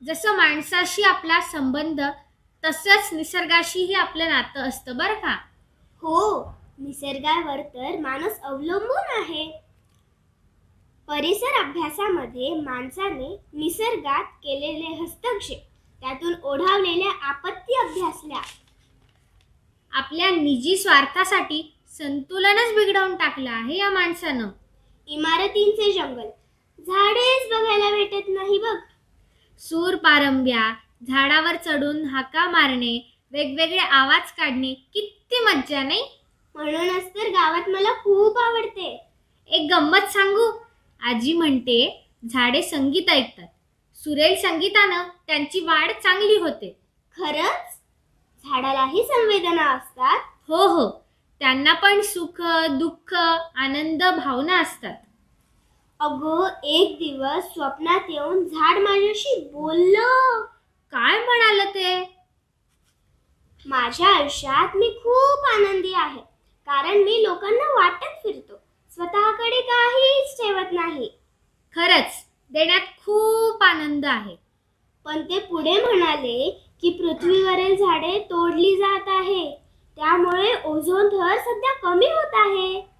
जसं माणसाशी आपला संबंध तसंच निसर्गाशीही आपलं नातं असतं बरं का. हो, निसर्गावर तर माणूस अवलंबून आहे. परिसर अभ्यासामध्ये माणसाने निसर्गात केलेले हस्तक्षेप, त्यातून ओढावलेल्या आपत्ती अभ्यासल्या. आपल्या निजी स्वार्थासाठी संतुलनच बिघडवून टाकलं आहे या माणसानं. इमारतींचे जंगल, झाडेच बघायला भेटत नाही बघ. सूर पारंब्या, झाडावर चढून हाका मारणे, वेगवेगळे आवाज काढणे, किती मज्जा नाही. म्हणूनच तर गावात मला खूप आवडते. एक गंमत सांगू. आजी म्हणते झाडे संगीत ऐकतात. सुरेल संगीतानं त्यांची वाढ चांगली होते. खरंच? झाडालाही संवेदना असतात? हो हो, त्यांना पण सुख दुःख आनंद भावना असतात. अगं, एक दिवस स्वप्नात येऊन झाड माझ्याशी बोललं. काय म्हणाल ते? माझ्या आयुष्यात मी खूप आनंदी आहे, कारण मी लोकांना वाटत फिरतो, स्वतःकडे काहीच ठेवत नाही. खरंच देण्यात खूप आनंद आहे. पण ते पुढे म्हणाले की पृथ्वीवरील झाडे तोडली जात आहे, त्यामुळे ओझोन थर सध्या कमी होत आहे.